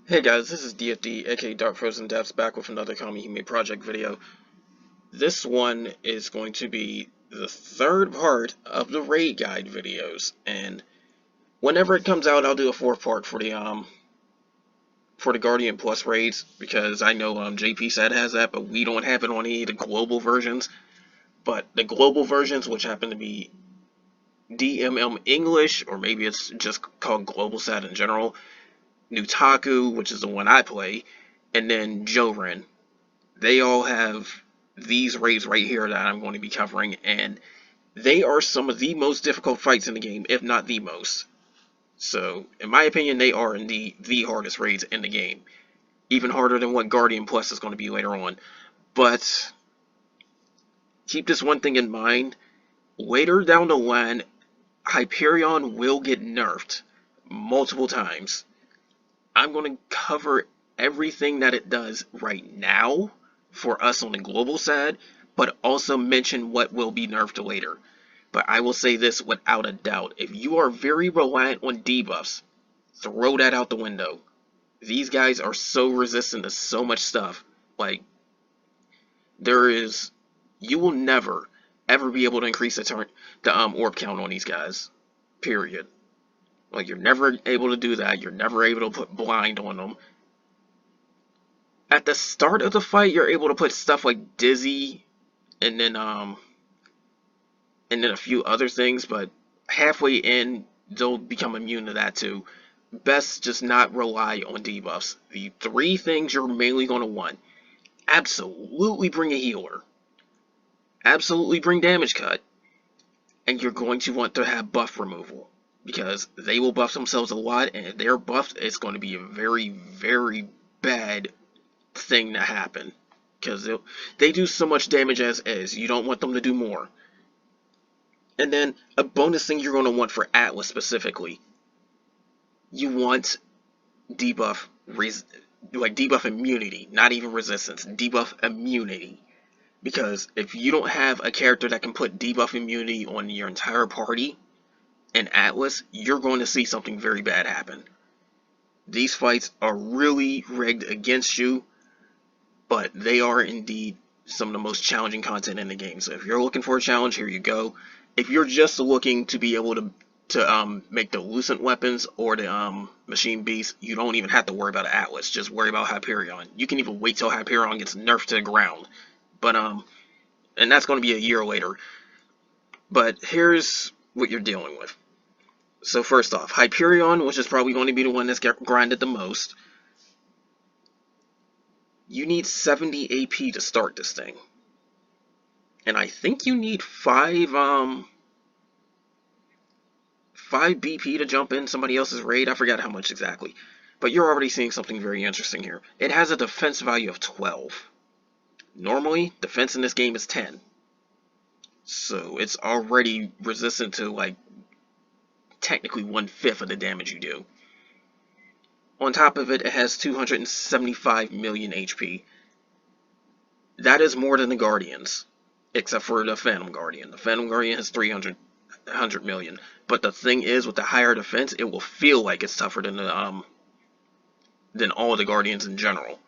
Hey guys, this is DFD, aka Dark Frozen Depths, back with another Kamihime project video. This one is going to be the third part of the raid guide videos, and whenever it comes out, I'll do a fourth part for the Guardian Plus raids, because I know JP said has that, but we don't have it on any of the global versions. But the global versions, which happen to be DMM English, or maybe it's just called Global Sat in general, Nutaku, which is the one I play, and then Joren. They all have these raids right here that I'm going to be covering, and they are some of the most difficult fights in the game, if not the most. So, in my opinion, they are indeed the hardest raids in the game. Even harder than what Guardian Plus is going to be later on. But, keep this one thing in mind. Later down the line, Hyperion will get nerfed multiple times. I'm going to cover everything that it does right now for us on the global side, but also mention what will be nerfed later. But I will say this without a doubt. If you are very reliant on debuffs, throw that out the window. These guys are so resistant to so much stuff. Like, you will never, ever be able to increase the orb count on these guys. Period. Like, you're never able to do that. You're never able to put blind on them. At the start of the fight, you're able to put stuff like Dizzy, and then a few other things, but halfway in, they'll become immune to that too. Best just not rely on debuffs. The three things you're mainly going to want: absolutely bring a healer, absolutely bring damage cut, and you're going to want to have buff removal, because they will buff themselves a lot, and if they're buffed, it's going to be a very, very bad thing to happen, because they do so much damage as is. You don't want them to do more. And then a bonus thing you're going to want for Atlas specifically, you want debuff debuff immunity, not even resistance, debuff immunity. Because if you don't have a character that can put debuff immunity on your entire party in Atlas, you're going to see something very bad happen. These fights are really rigged against you, but they are indeed some of the most challenging content in the game. So if you're looking for a challenge, here you go. If you're just looking to be able to make the Lucent weapons or the Machine Beast, you don't even have to worry about Atlas. Just worry about Hyperion. You can even wait till Hyperion gets nerfed to the ground. But and that's going to be a year later. But here's what you're dealing with. So first off, Hyperion, which is probably going to be the one that's grinded the most. You need 70 AP to start this thing. And I think you need 5 BP to jump in somebody else's raid. I forgot how much exactly. But you're already seeing something very interesting here. It has a defense value of 12. Normally, defense in this game is 10. So it's already resistant to, like, technically 1/5 of the damage you do. On top of it, it has 275 million HP. That is more than the Guardians, except for the Phantom Guardian. The Phantom Guardian has 300 million. But the thing is, with the higher defense, it will feel like it's tougher than all of the Guardians in general.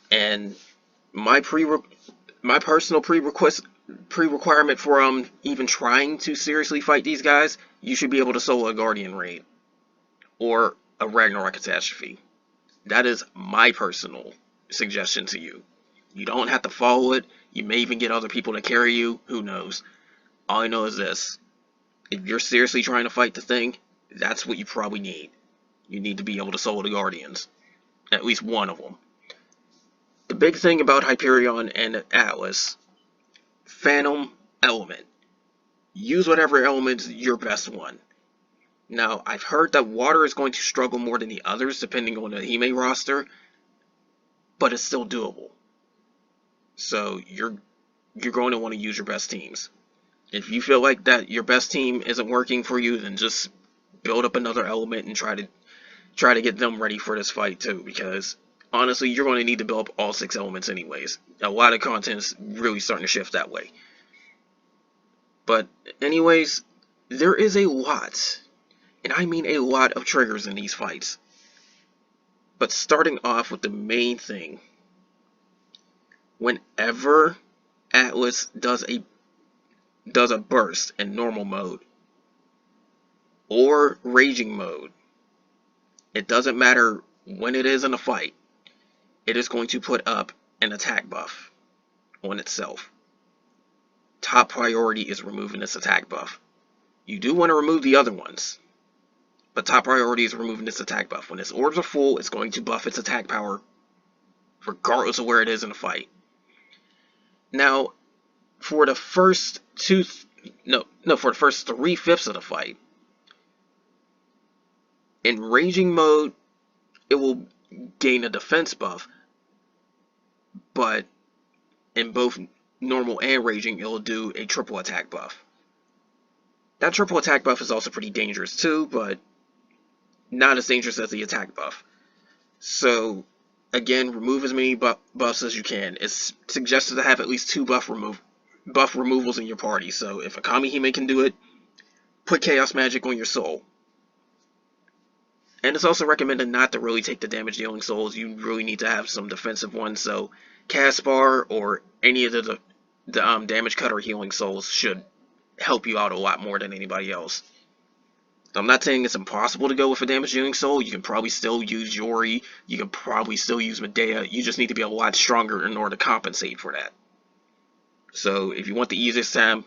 And my personal pre-requirement for even trying to seriously fight these guys, you should be able to solo a Guardian raid or a Ragnarok Catastrophe. That is my personal suggestion to you. You don't have to follow it. You may even get other people to carry you. Who knows? All I know is this. If you're seriously trying to fight the thing, that's what you probably need. You need to be able to solo the Guardians. At least one of them. The big thing about Hyperion and Atlas, Phantom element. Use whatever element's your best one. Now, I've heard that water is going to struggle more than the others depending on the Hime roster, but it's still doable. So you're going to want to use your best teams. If you feel like that your best team isn't working for you, then just build up another element and try to get them ready for this fight too, because honestly, you're going to need to build up all 6 elements anyways. A lot of content is really starting to shift that way. But anyways, there is a lot, and I mean a lot, of triggers in these fights. But starting off with the main thing, whenever Atlas does a burst in normal mode or raging mode, it doesn't matter when it is in a fight, it is going to put up an attack buff on itself. Top priority is removing this attack buff. You do want to remove the other ones, but top priority is removing this attack buff. When its orbs are full, it's going to buff its attack power regardless of where it is in the fight. Now, for the first for the first 3/5 of the fight, in raging mode, it will gain a defense buff, but in both normal and raging, it will do a triple attack buff. That triple attack buff is also pretty dangerous too, but not as dangerous as the attack buff. So, again, remove as many buffs as you can. It's suggested to have at least 2 buff removals in your party. So if a Kamihime can do it, put Chaos Magic on your soul. And it's also recommended not to really take the damage dealing souls. You really need to have some defensive ones. So Caspar or any of the damage cut or healing souls should help you out a lot more than anybody else. I'm not saying it's impossible to go with a damage dealing soul. You can probably still use Yori. You can probably still use Medea. You just need to be a lot stronger in order to compensate for that. So if you want the easiest time,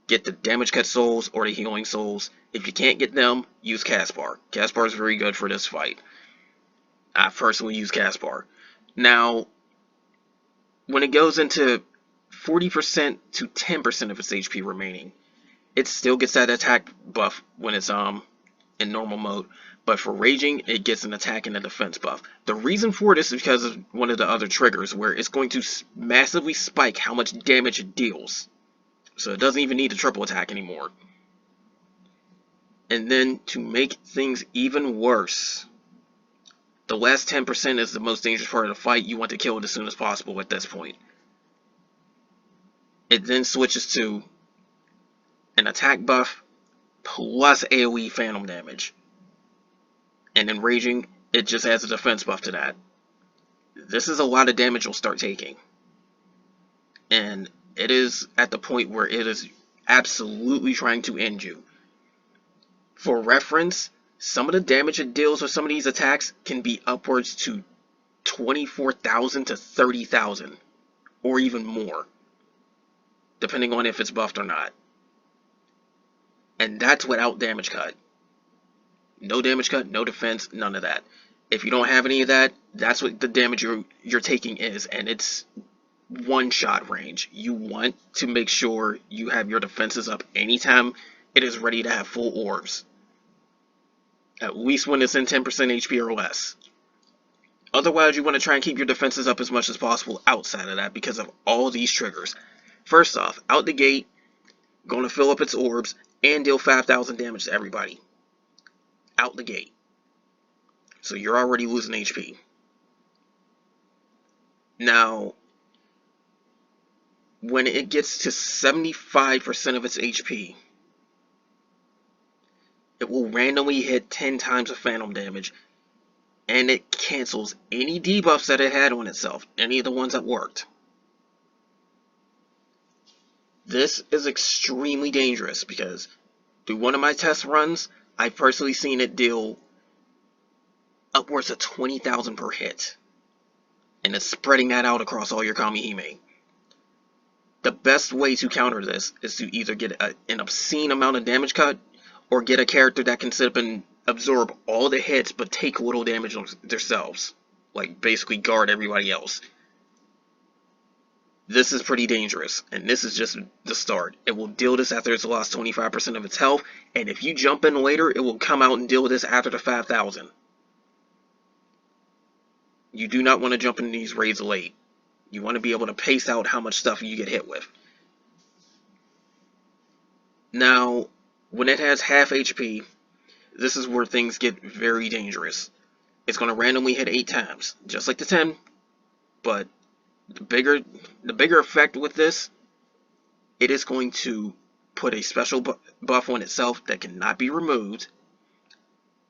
get the damage cut souls or the healing souls. If you can't get them, use Caspar. Caspar is very good for this fight. I personally use Caspar. Now, when it goes into 40% to 10% of its HP remaining, it still gets that attack buff when it's in normal mode, but for raging, it gets an attack and a defense buff. The reason for this is because of one of the other triggers, where it's going to massively spike how much damage it deals. So it doesn't even need a triple attack anymore. And then, to make things even worse, the last 10% is the most dangerous part of the fight. You want to kill it as soon as possible at this point. It then switches to an attack buff plus AoE phantom damage. And in raging, it just adds a defense buff to that. This is a lot of damage you'll start taking. And it is at the point where it is absolutely trying to end you. For reference, some of the damage it deals with some of these attacks can be upwards to 24,000 to 30,000, or even more, depending on if it's buffed or not. And that's without damage cut. No damage cut, no defense, none of that. If you don't have any of that, that's what the damage you're taking is, and it's one-shot range. You want to make sure you have your defenses up anytime it is ready to have full orbs. At least when it's in 10% HP or less. Otherwise, you want to try and keep your defenses up as much as possible outside of that because of all these triggers. First off, out the gate, going to fill up its orbs and deal 5,000 damage to everybody. Out the gate. So you're already losing HP. Now, when it gets to 75% of its HP, it will randomly hit 10 times of phantom damage, and it cancels any debuffs that it had on itself, any of the ones that worked. This is extremely dangerous because through one of my test runs, I've personally seen it deal upwards of 20,000 per hit, and it's spreading that out across all your Kamihime. The best way to counter this is to either get an obscene amount of damage cut, or get a character that can sit up and absorb all the hits but take little damage on themselves. Like, basically guard everybody else. This is pretty dangerous, and this is just the start. It will deal this after it's lost 25% of its health, and if you jump in later, it will come out and deal this after the 5,000. You do not want to jump in these raids late. You want to be able to pace out how much stuff you get hit with. Now, when it has half HP, this is where things get very dangerous. It's going to randomly hit 8 times, just like the 10, but the bigger effect with this, it is going to put a special buff on itself that cannot be removed,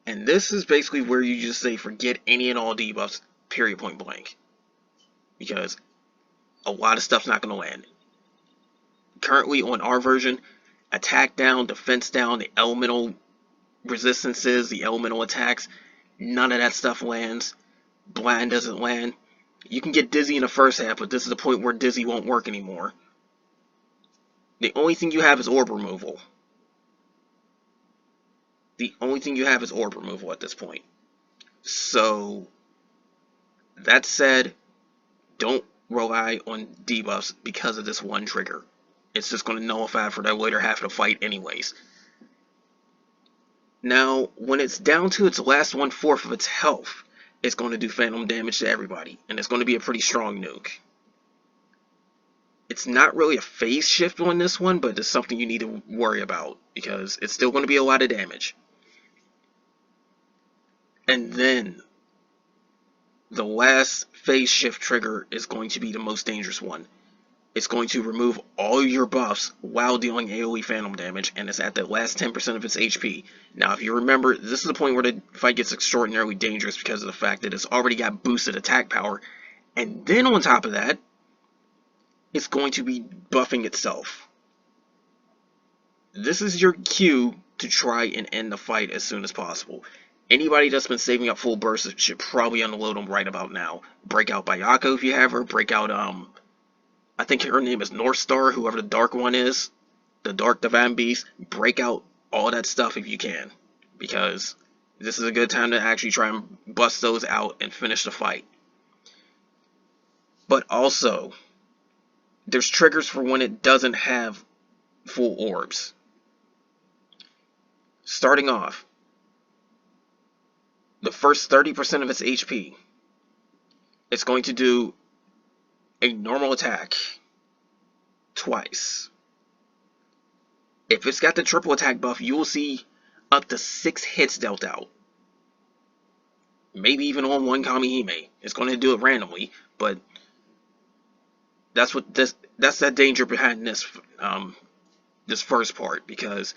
and And this is basically where you just say forget any and all debuffs, period, point blank. Because a lot of stuff's not going to land. Currently on our version, attack down, defense down, the elemental resistances, the elemental attacks, none of that stuff lands. Blind doesn't land. You can get Dizzy in the first half, but this is the point where Dizzy won't work anymore. The only thing you have is orb removal. The only thing you have is orb removal at this point. So, that said, don't rely on debuffs because of this one trigger. It's just going to nullify for that later half of the fight anyways. Now, when it's down to its last 1/4 of its health, it's going to do phantom damage to everybody, and it's going to be a pretty strong nuke. It's not really a phase shift on this one, but it's something you need to worry about, because it's still going to be a lot of damage. And then, the last phase shift trigger is going to be the most dangerous one. It's going to remove all your buffs while dealing AoE phantom damage, and it's at the last 10% of its HP. Now, if you remember, this is the point where the fight gets extraordinarily dangerous because of the fact that it's already got boosted attack power, and then on top of that, it's going to be buffing itself. This is your cue to try and end the fight as soon as possible. Anybody that's been saving up full bursts should probably unload them right about now. Break out Bayako if you have her. Break out, I think her name is North Star, whoever the dark one is. The Dark Divine Beast. Break out all that stuff if you can. Because this is a good time to actually try and bust those out and finish the fight. But also, there's triggers for when it doesn't have full orbs. Starting off, the first 30% of its HP, it's going to do a normal attack twice. If it's got the triple attack buff, you will see up to 6 hits dealt out. Maybe even on one Kamihime. It's going to do it randomly, but that's that danger behind this this first part, because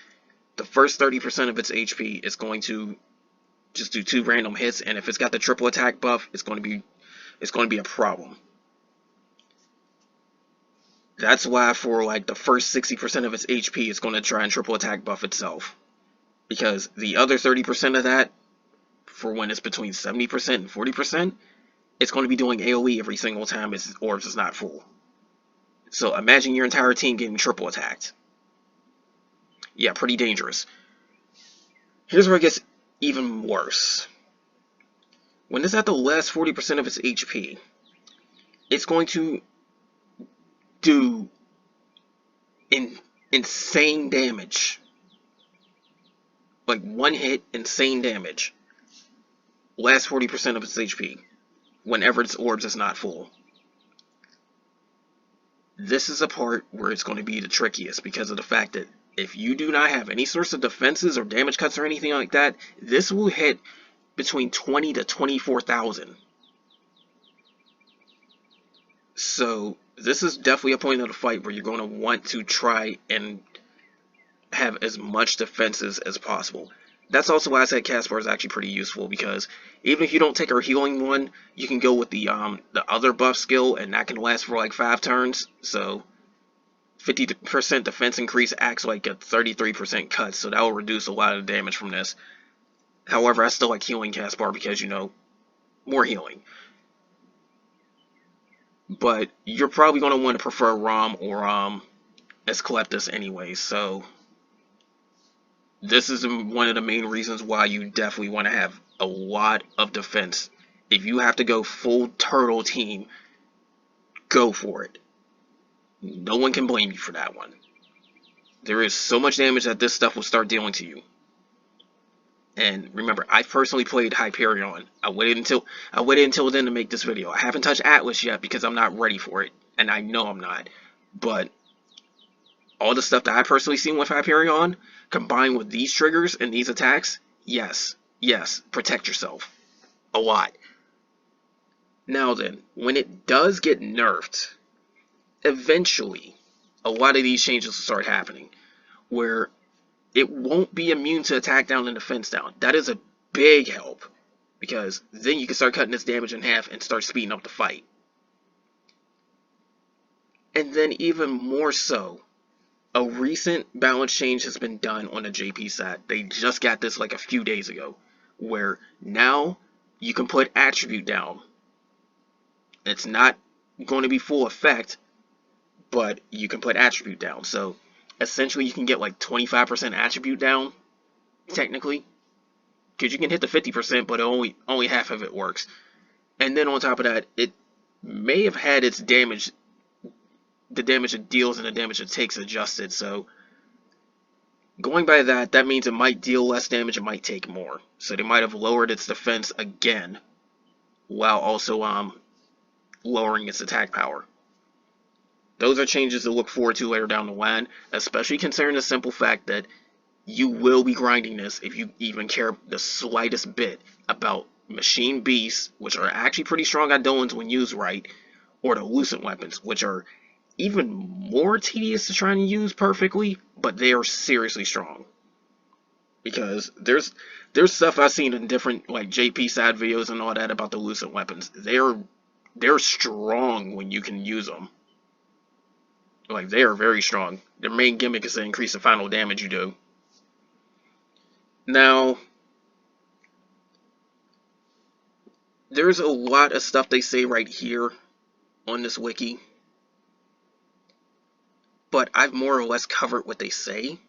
the first 30% of its HP is going to just do 2 random hits, and if it's got the triple attack buff, it's going to be a problem. That's why for like the first 60% of its HP, it's going to try and triple attack buff itself, because the other 30% of that, for when it's between 70% and 40%, it's going to be doing AoE every single time its orbs is not full. So imagine your entire team getting triple attacked. Yeah, pretty dangerous. Here's where it gets even worse. When it's at the last 40% of its HP, it's going to do insane damage. Like one hit, insane damage. Last 40% of its HP. Whenever its orbs is not full. This is a part where it's going to be the trickiest, because of the fact that if you do not have any sorts of defenses or damage cuts or anything like that, this will hit between 20 to 24,000. So this is definitely a point of the fight where you're going to want to try and have as much defenses as possible. That's also why I said Caspar is actually pretty useful, because even if you don't take her healing one, you can go with the other buff skill, and that can last for like 5 turns. So 50% defense increase acts like a 33% cut, so that will reduce a lot of damage from this. However, I still like healing Caspar because, you know, more healing. But you're probably going to want to prefer Rom or Asclepius anyway, so this is one of the main reasons why you definitely want to have a lot of defense. If you have to go full turtle team, go for it. No one can blame you for that one. There is so much damage that this stuff will start dealing to you. And remember, I personally played Hyperion. I waited until then to make this video. I haven't touched Atlas yet because I'm not ready for it, and I know I'm not. But all the stuff that I personally seen with Hyperion, combined with these triggers and these attacks, yes, protect yourself. A lot. Now then, when it does get nerfed, eventually, a lot of these changes will start happening, where it won't be immune to attack down and defense down. That is a big help, because then you can start cutting this damage in half and start speeding up the fight. And then even more so, a recent balance change has been done on the JP side. They just got this like a few days ago, where now you can put attribute down. It's not going to be full effect, but you can put attribute down. So essentially you can get like 25% attribute down, technically, because you can hit the 50%, but only half of it works. And then on top of that, it may have had its damage, the damage it deals and the damage it takes adjusted. So going by that, that means it might deal less damage, it might take more. So they might have lowered its defense again, while also lowering its attack power. Those are changes to look forward to later down the line, especially considering the simple fact that you will be grinding this if you even care the slightest bit about machine beasts, which are actually pretty strong eidolons when used right, or the lucent weapons, which are even more tedious to try and use perfectly, but they are seriously strong. Because there's stuff I've seen in different like JP side videos and all that about the lucent weapons. They're strong when you can use them. Like, they are very strong. Their main gimmick is to increase the final damage you do. Now, there's a lot of stuff they say right here on this wiki, but I've more or less covered what they say.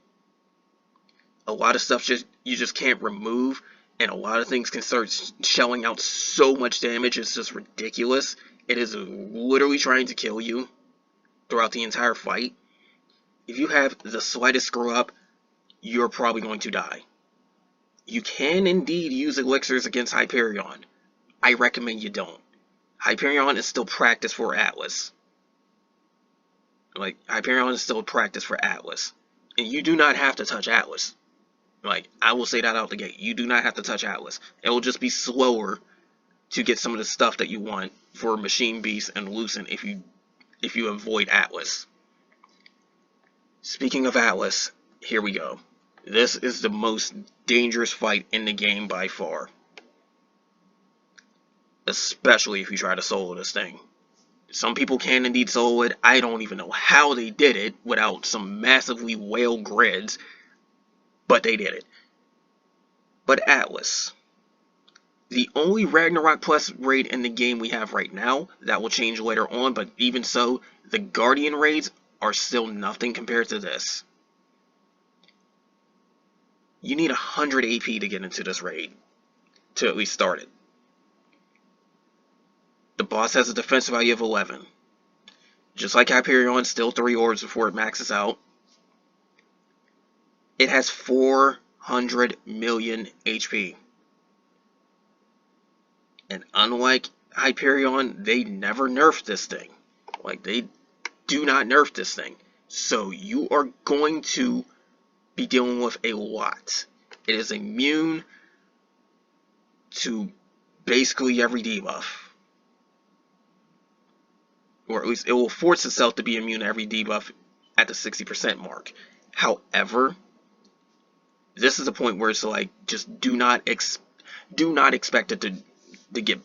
A lot of stuff you just can't remove, and a lot of things can start shelling out so much damage, it's just ridiculous. It is literally trying to kill you throughout the entire fight. If you have the slightest screw up, you're probably going to die. You can indeed use elixirs against Hyperion. I recommend you don't. Hyperion is still practice for Atlas. Like, Hyperion is still practice for Atlas. And you do not have to touch Atlas. Like, I will say that out the gate. You do not have to touch Atlas. It will just be slower to get some of the stuff that you want for Machine Beast and Lucent if you avoid Atlas. Speaking of Atlas, here we go. This is the most dangerous fight in the game by far. Especially if you try to solo this thing. Some people can indeed solo it. I don't even know how they did it without some massively whale grids, but they did it. But Atlas. The only Ragnarok Plus raid in the game we have right now, that will change later on, but even so, the Guardian raids are still nothing compared to this. You need 100 AP to get into this raid, to at least start it. The boss has a defense value of 11. Just like Hyperion, still 3 orbs before it maxes out. It has 400 million HP. And unlike Hyperion, they never nerfed this thing. Like, they do not nerf this thing. So you are going to be dealing with a lot. It is immune to basically every debuff. Or at least it will force itself to be immune to every debuff at the 60% mark. However, this is a point where it's like, just do not expect it to get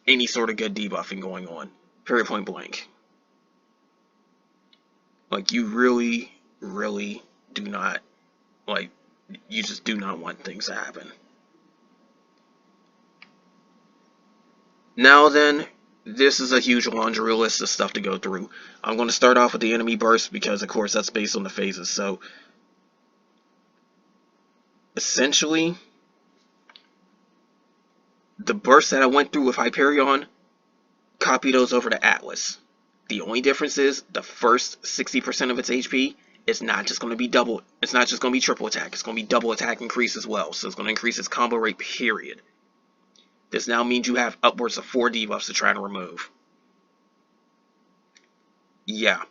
any sort of good debuffing going on. Period, point blank. Like, you really, really do not, like, you just do not want things to happen. Now then, this is a huge laundry list of stuff to go through. I'm going to start off with the enemy burst because, of course, that's based on the phases. So, essentially, the bursts that I went through with Hyperion, copy those over to Atlas. The only difference is the first 60% of its HP is not just going to be double. It's not just going to be triple attack. It's going to be double attack increase as well. So it's going to increase its combo rate, period. This now means you have upwards of 4 debuffs to try to remove. Yeah.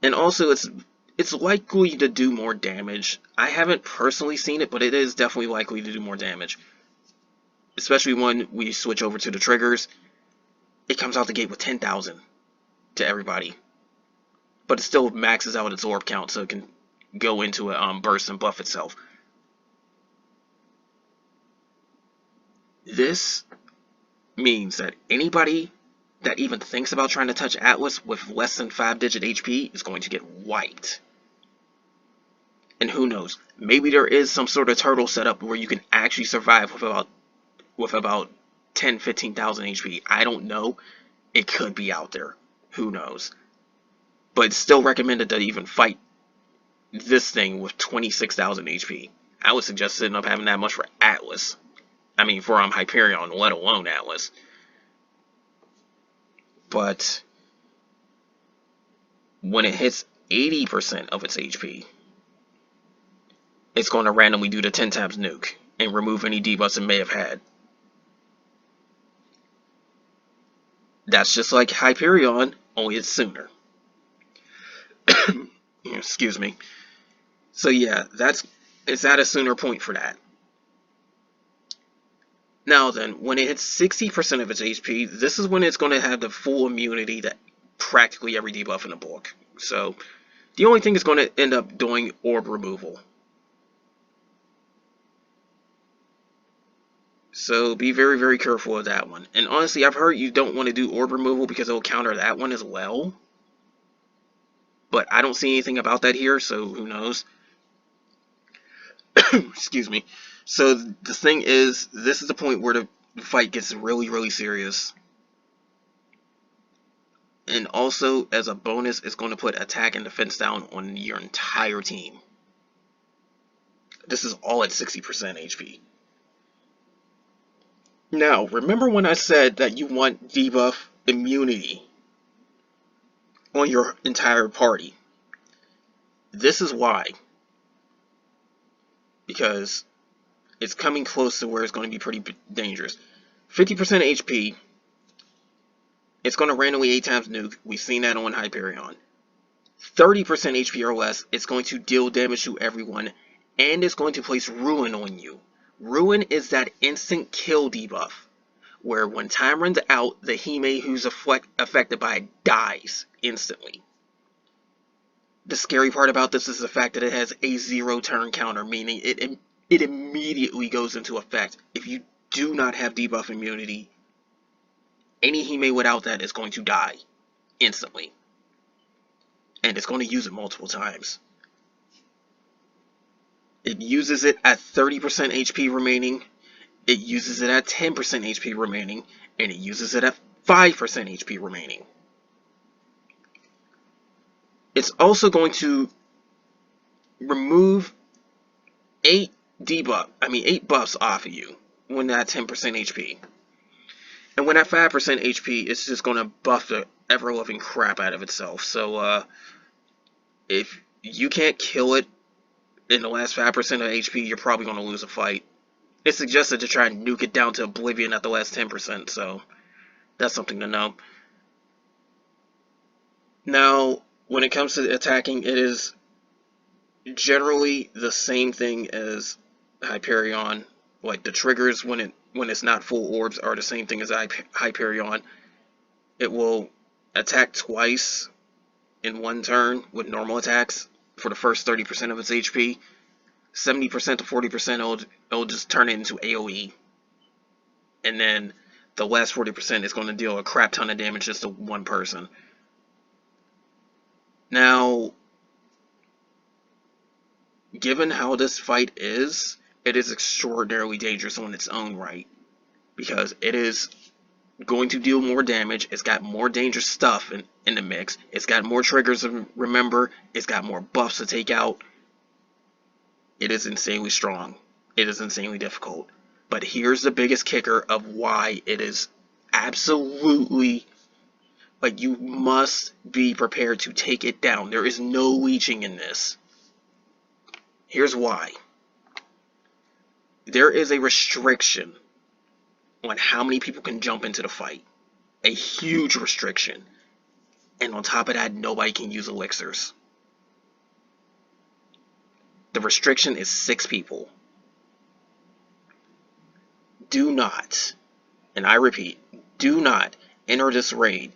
And also, it's likely to do more damage. I haven't personally seen it, but it is definitely likely to do more damage. Especially when we switch over to the triggers. It comes out the gate with 10,000 to everybody. But it still maxes out its orb count, so it can go into a burst and buff itself. This means that anybody that even thinks about trying to touch Atlas with less than 5-digit HP is going to get wiped. And who knows, maybe there is some sort of turtle setup where you can actually survive with about 10-15,000 HP. I don't know. It could be out there. Who knows? But it's still recommended to even fight this thing with 26,000 HP. I would suggest setting up having that much for Atlas. I mean, for Hyperion, let alone Atlas. But when it hits 80% of its HP, it's going to randomly do the 10 times nuke and remove any debuffs it may have had. That's just like Hyperion, only it's sooner. Excuse me. So yeah, it's at a sooner point for that. Now then, when it hits 60% of its HP, this is when it's going to have the full immunity to practically every debuff in the book. So the only thing it's going to end up doing orb removal. So be very, very careful of that one. And honestly, I've heard you don't want to do orb removal because it will counter that one as well. But I don't see anything about that here, so who knows. Excuse me. So the thing is, this is the point where the fight gets really, really serious. And also, as a bonus, it's going to put attack and defense down on your entire team. This is all at 60% HP. Now, remember when I said that you want debuff immunity on your entire party? This is why. Because it's coming close to where it's going to be pretty dangerous. 50% HP. It's going to randomly 8 times nuke. We've seen that on Hyperion. 30% HP or less. It's going to deal damage to everyone. And it's going to place Ruin on you. Ruin is that instant kill debuff, where when time runs out, the Hime who's affected by it dies instantly. The scary part about this is the fact that it has a 0 turn counter, meaning it immediately goes into effect. If you do not have debuff immunity, any Hime without that is going to die instantly. And it's going to use it multiple times. It uses it at 30% HP remaining, it uses it at 10% HP remaining, and it uses it at 5% HP remaining. It's also going to remove 8 buffs off of you when that 10% HP. And when at 5% HP, it's just going to buff the ever-loving crap out of itself. So, if you can't kill it in the last 5% of HP, you're probably going to lose a fight. It's suggested to try and nuke it down to oblivion at the last 10%, so that's something to know. Now, when it comes to attacking, it is generally the same thing as Hyperion. Like, the triggers when it's not full orbs are the same thing as Hyperion. It will attack twice in one turn with normal attacks for the first 30% of its HP. 70% to 40% it'll just turn it into AoE. And then the last 40% is going to deal a crap ton of damage just to one person. Now, given how this fight is, it is extraordinarily dangerous on its own right. Because it is going to deal more damage, it's got more dangerous stuff in the mix, it's got more triggers to remember, it's got more buffs to take out. It is insanely strong. It is insanely difficult. But here's the biggest kicker of why it is absolutely, like, you must be prepared to take it down. There is no leeching in this. Here's why. There is a restriction on how many people can jump into the fight. A huge restriction. And on top of that, nobody can use elixirs. The restriction is 6 people. Do not, and I repeat, do not enter this raid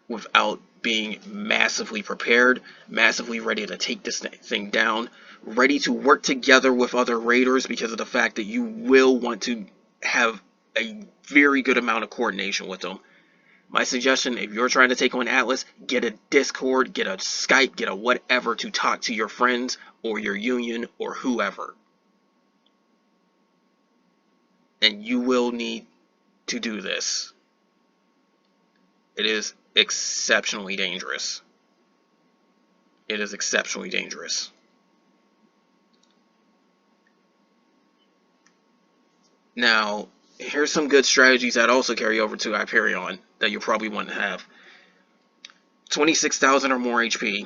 without being massively prepared, massively ready to take this thing down, ready to work together with other raiders because of the fact that you will want to have a very good amount of coordination with them. My suggestion, if you're trying to take on Atlas, get a Discord, get a Skype, get a whatever to talk to your friends or your union or whoever. And you will need to do this. It is exceptionally dangerous. It is exceptionally dangerous. Now, here's some good strategies that also carry over to Hyperion that you probably want to have. 26,000 or more HP.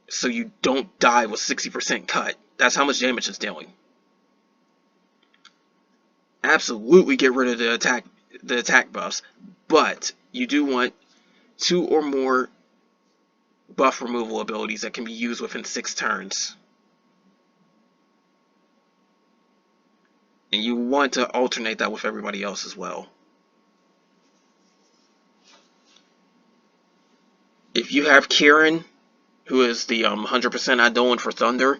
So you don't die with 60% cut. That's how much damage it's dealing. Absolutely get rid of the attack buffs, but you do want 2 or more buff removal abilities that can be used within 6 turns. And you want to alternate that with everybody else as well. If you have Kieran, who is the 100% Idolan for Thunder,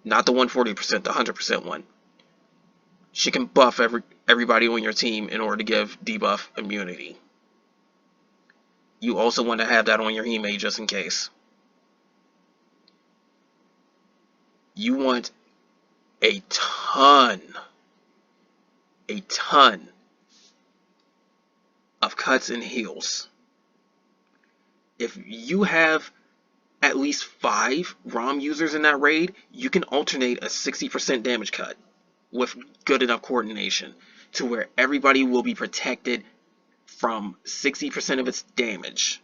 not the 140%, the 100% one, she can buff everybody on your team in order to give debuff immunity. You also want to have that on your Hime just in case. You want a ton of cuts and heals. If you have at least 5 ROM users in that raid, you can alternate a 60% damage cut with good enough coordination to where everybody will be protected from 60% of its damage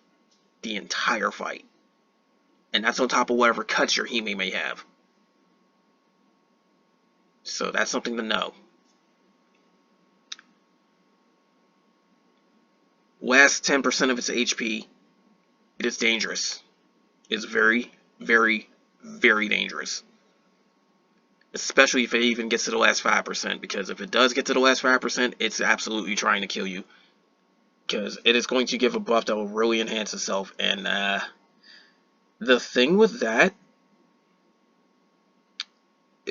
the entire fight. And that's on top of whatever cuts your Hime may have. So that's something to know. Last 10% of its HP, it is dangerous. It's very, very, very dangerous. Especially if it even gets to the last 5%, because if it does get to the last 5%, it's absolutely trying to kill you. Because it is going to give a buff that will really enhance itself. And the thing with that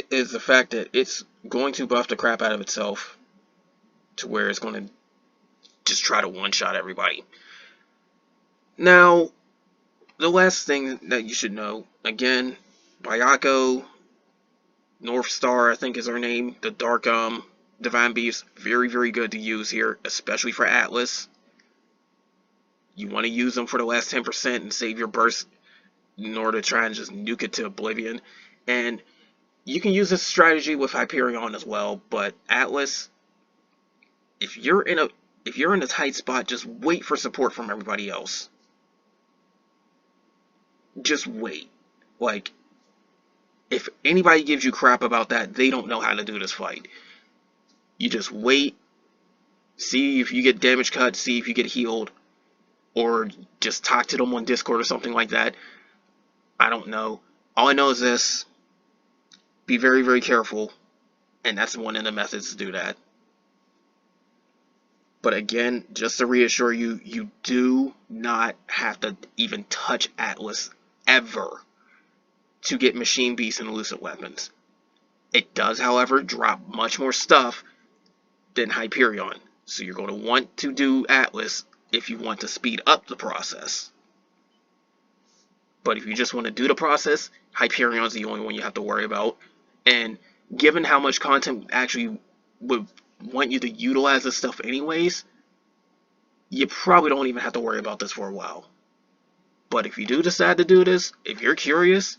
is the fact that it's going to buff the crap out of itself to where it's going to just try to one-shot everybody. Now, the last thing that you should know, again, Bayako, North Star, I think is her name, the Dark Divine Beast, very, very good to use here, especially for Atlas. You want to use them for the last 10% and save your burst in order to try and just nuke it to oblivion. And you can use this strategy with Hyperion as well, but Atlas, if you're in a tight spot, just wait for support from everybody else. Just wait. Like, if anybody gives you crap about that, they don't know how to do this fight. You just wait, see if you get damage cut, see if you get healed, or just talk to them on Discord or something like that. I don't know. All I know is this: be very, very careful, and that's one of the methods to do that. But again, just to reassure you, you do not have to even touch Atlas ever to get Machine Beasts and Elusive Weapons. It does, however, drop much more stuff than Hyperion. So you're going to want to do Atlas if you want to speed up the process. But if you just want to do the process, Hyperion's the only one you have to worry about. And given how much content actually would want you to utilize this stuff anyways, you probably don't even have to worry about this for a while. But if you do decide to do this, if you're curious,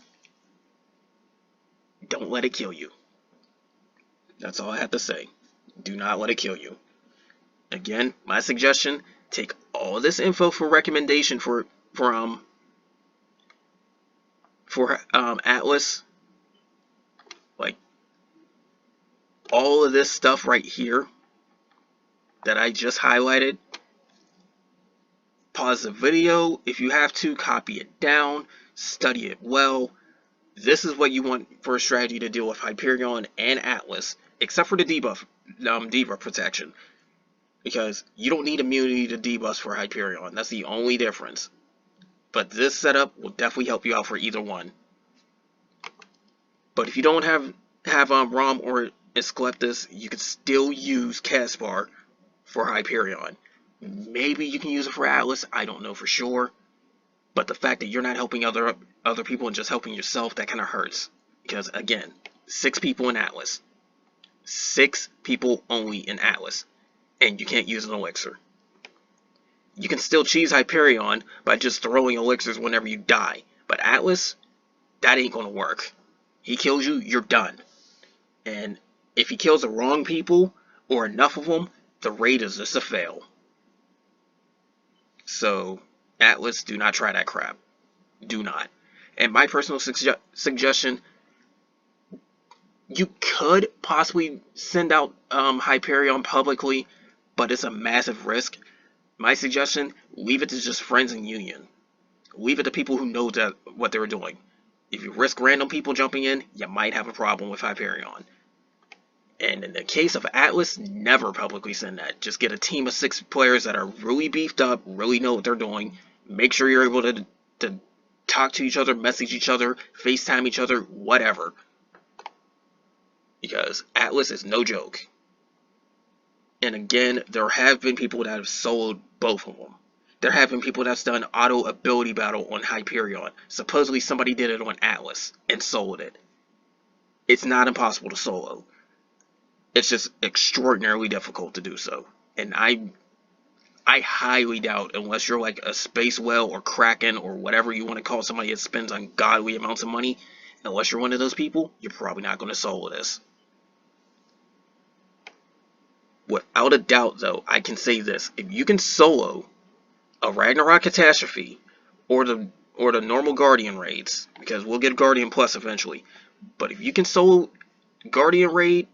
don't let it kill you. That's all I have to say. Do not let it kill you. Again, my suggestion, take all this info for recommendation for Atlas, like all of this stuff right here that I just highlighted. Pause the video if you have to, copy it down, study it well. This is what you want for a strategy to deal with Hyperion and Atlas, except for the debuff protection. Because you don't need immunity to debuffs for Hyperion. That's the only difference. But this setup will definitely help you out for either one. But if you don't have ROM or Asclepius, you could still use Caspar for Hyperion. Maybe you can use it for Atlas, I don't know for sure. But the fact that you're not helping other people and just helping yourself, that kind of hurts. Because again, 6 people in Atlas. 6 people only in Atlas. And you can't use an elixir. You can still cheese Hyperion by just throwing elixirs whenever you die. But Atlas, that ain't gonna work. He kills you, you're done. And if he kills the wrong people, or enough of them, the raid is just a fail. So, Atlas, do not try that crap. Do not. And my personal suggestion, you could possibly send out Hyperion publicly, but it's a massive risk. My suggestion, leave it to just friends and union. Leave it to people who know what they're doing. If you risk random people jumping in, you might have a problem with Hyperion. And in the case of Atlas, never publicly send that. Just get a team of 6 players that are really beefed up, really know what they're doing. Make sure you're able to talk to each other, message each other, FaceTime each other, whatever. Because Atlas is no joke. And again, there have been people that have soloed both of them. There have been people that's done auto ability battle on Hyperion. Supposedly somebody did it on Atlas and soloed it. It's not impossible to solo. It's just extraordinarily difficult to do so. And I highly doubt, unless you're like a Space Whale or Kraken or whatever you want to call somebody that spends ungodly amounts of money, unless you're one of those people, you're probably not going to solo this. Without a doubt, though, I can say this. If you can solo a Ragnarok Catastrophe or the normal Guardian raids, because we'll get Guardian Plus eventually, but if you can solo Guardian raid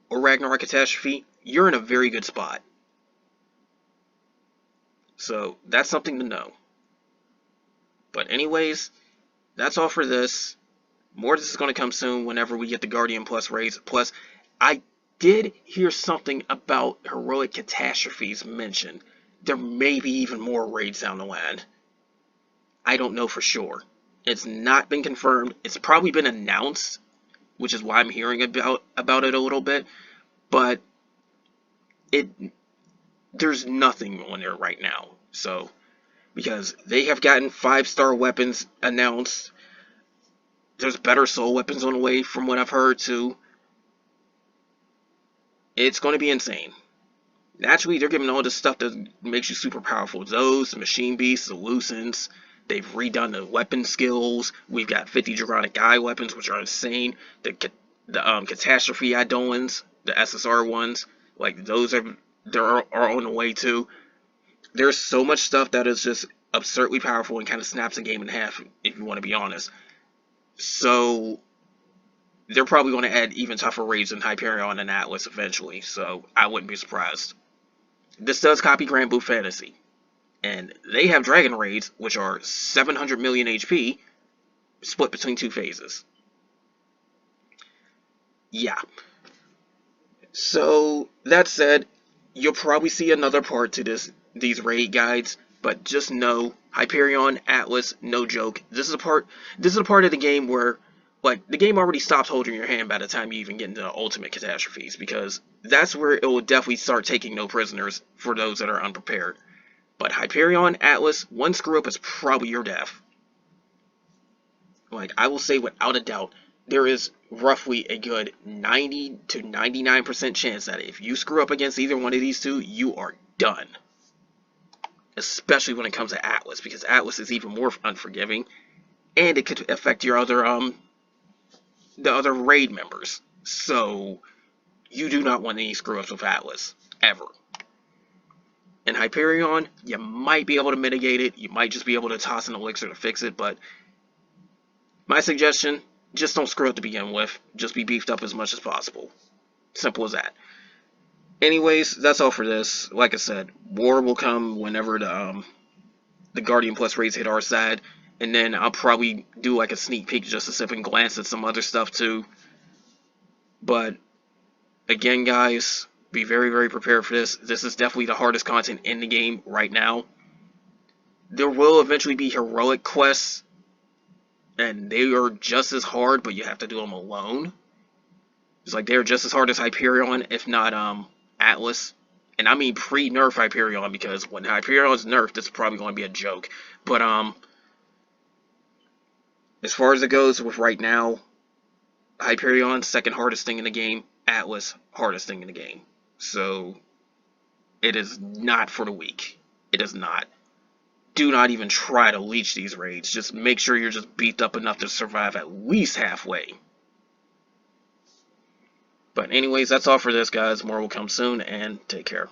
or Ragnarok Catastrophe, you're in a very good spot. So that's something to know. But anyways, that's all for this. More of this is going to come soon whenever we get the Guardian Plus raids. Plus, I did hear something about heroic catastrophes mentioned. There may be even more raids down the line. I don't know for sure. It's not been confirmed. It's probably been announced, which is why I'm hearing about it a little bit. But there's nothing on there right now. So, because they have gotten 5-star weapons announced. There's better soul weapons on the way from what I've heard too. It's going to be insane. Naturally, they're giving all this stuff that makes you super powerful. Those, the Machine Beasts, the Lucents. They've redone the weapon skills. We've got 50 Draconic Eye weapons, which are insane. The Catastrophe Eidolons, the SSR ones, like those are on the way too. There's so much stuff that is just absurdly powerful and kind of snaps a game in half, if you want to be honest. So they're probably going to add even tougher raids than Hyperion and Atlas eventually, so I wouldn't be surprised. This does copy Grand Blue Fantasy, and they have Dragon Raids, which are 700 million HP, split between 2 phases. Yeah. So, that said, you'll probably see another part to these raid guides, but just know, Hyperion, Atlas, no joke. This is a part of the game where, like, the game already stops holding your hand by the time you even get into the ultimate catastrophes, because that's where it will definitely start taking no prisoners for those that are unprepared. But Hyperion, Atlas, one screw up is probably your death. Like, I will say without a doubt, there is roughly a good 90 to 99% chance that if you screw up against either one of these two, you are done. Especially when it comes to Atlas, because Atlas is even more unforgiving, and it could affect your the other raid members. So, you do not want any screw-ups with Atlas, ever. In Hyperion, you might be able to mitigate it, you might just be able to toss an elixir to fix it, but my suggestion, just don't screw up to begin with, just be beefed up as much as possible. Simple as that. Anyways, that's all for this. Like I said, war will come whenever the Guardian Plus raids hit our side, and then I'll probably do like a sneak peek just to sip and glance at some other stuff too. But again, guys, be very, very prepared for this. This is definitely the hardest content in the game right now. There will eventually be heroic quests, and they are just as hard, but you have to do them alone. It's like they're just as hard as Hyperion, if not Atlas. And I mean pre-nerf Hyperion, because when Hyperion's nerfed, it's probably going to be a joke. But as far as it goes with right now, Hyperion, second hardest thing in the game. Atlas, hardest thing in the game. So, it is not for the weak. It is not. Do not even try to leech these raids. Just make sure you're just beat up enough to survive at least halfway. But anyways, that's all for this, guys. More will come soon, and take care.